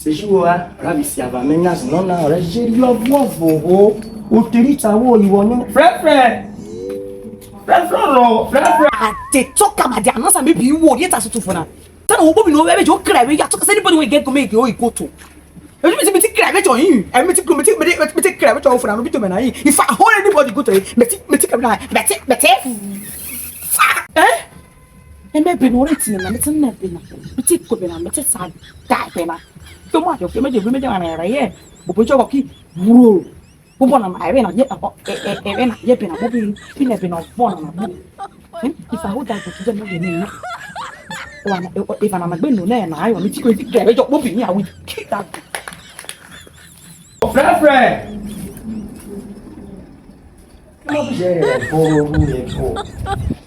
C'est joie, ravisi ava menas nona ore je love wo o terita wo iwo ni frère they talk about their answer maybe you wo yet as to for now tell wo bi no we jo cry we ya talk anybody we get go make you go to me me cry we to yin me cry we to for now be to me na yin if I hold anybody go to me cry na bete maybe no rate na me tin na be na me ko be na me sad die be na to ma jo ke me na na ye bo jo ko ki bro bo na ma be na ye be na ye be na bo bi na be na bo na ma if I hold that to them no be na wana if na ma gbe no na ayo me ti ko ti be jo bo bi ni awi keep that frère comment j'ai pour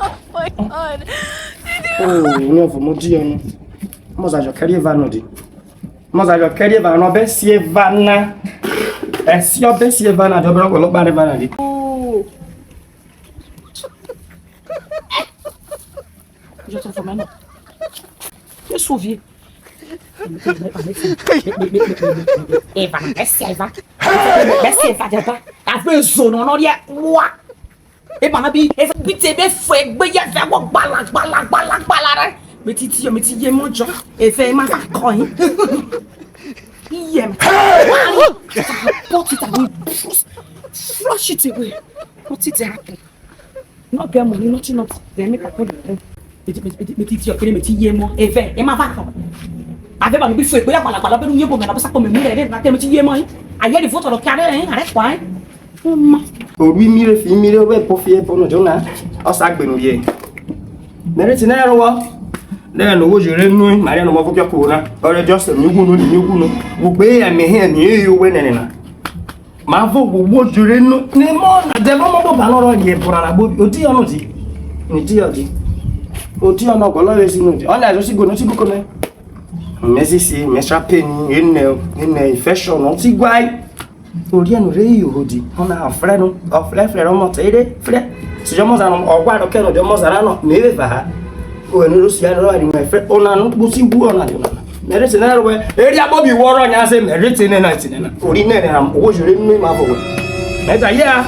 Oh my god. oh no for mo di onu mo za jo carry van no di mo za jo carry van no be sie van na si o be sie van na do bro ko lo ba re van na di je te fais maintenant je souviens Eva a fait zone on dia wa e ba na bi e bi te be fo egbe ya fe wo gbala me ti ye mojo e fe ma fa ko yin iye me put it away flush it away put it happen no get money not they make a put me ti ye mo e fe e ma fa ko ave ba mi bi fo egbe ya gbala be nu ye bo me na bo sa ko me mu re na te me ti ye mo yin aye di photo lo kare are kwa orí mire fi mire we po fi e po no jona o sa gbe nu ye mere ti na ro wo le no wo jere nu maria no mo fo ko na ore just mi gu no wo pe emi he ni e yo we nene na ma fo wo jere nu ni mo na de mo bo ba loro ye pura bo odi ono ti ni ti odi odi ono ko lo we si nu ti ona so si go no ti ko me mesisi mesra peni ene infection no ti gwai ori enu re yodi ona Oflefle Roomote ere fre si jo mo za no ogwa do ke no jo mo za ra no me be fa o enu ro si ya ro ari mo fre ona no bu si bu ona de na mere se na ro we eri abobi woro nya se mere te ne na ti ne na ori ne na owo jure nu ma bo we me ta ya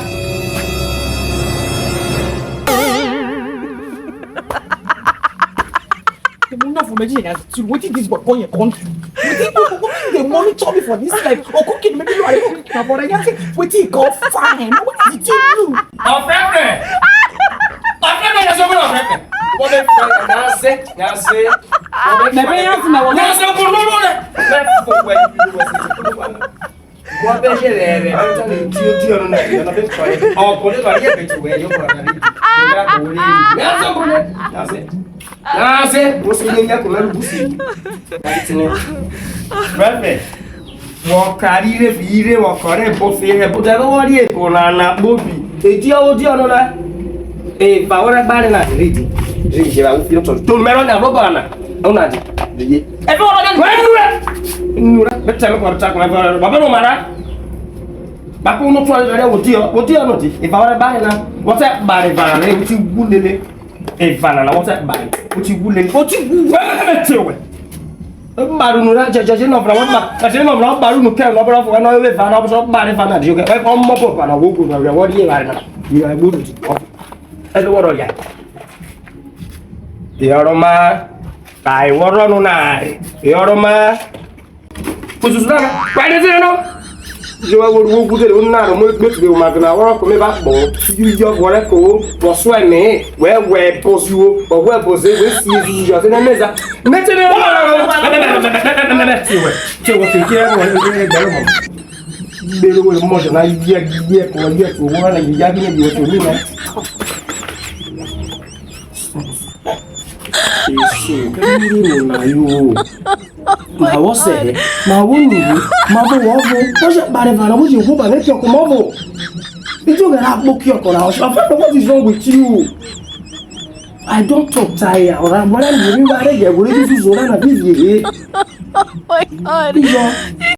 for Nigeria to waiting this but on your country. They monitor me for this life or cooking maybe you are cooking about I say waiting go fine. What did you do? Oflefle ya so go Oflefle what the fuck na say na be yan na wona na so go no le for where you what be here le o tan ti o na be try o ko le ba ye be tu we yo ko na ni ya ko le na so go na say na say wo se ye ko na busi na tine Oflefle wo karire fire wo kore bo fire bo da wo ri e ko na bobi eji o di ono la e ba ora ba na ready je ba wo fi to mero na bo ba na ona di ye e bo ora na nura betta me ko ta ko ba ba no mara ba ko no to re wo di ono di e ba ora ba na wo ta ba re ba re ti gulele e va na wo ta ba wo ti gulele wo ti gulele te we maru no je no fra ma ka se no bra maru no ke no bra fo na we fa na so ba re fa na di ke e ko mo po pa na wo go na re wo di e ba na ni ai guru ti ko e lo woro ya yoro ma kai woro no na yoro ma kuzuza kwa de no je wa wo gu de na ro mo gbe ti o ma na woro ko me ba bo ju jo wore ko wo so eme we posi wo o we posi we si ju jo se na meza mete ne ti wo ti ke wo ne de mo be lo mo je na ye ko ye ko wo na ya bi ne yo to ni na Esse menino naio. Ma você, ma wonu, ma bo wo bo. O je bare vara mo je go ba le ki oko mo bo. Ijo ga na po ki oko na o. What is wrong with you? I don't talk tire. Ora mo na ni mi ba re je go le bi zo na bi ye. Oh my god.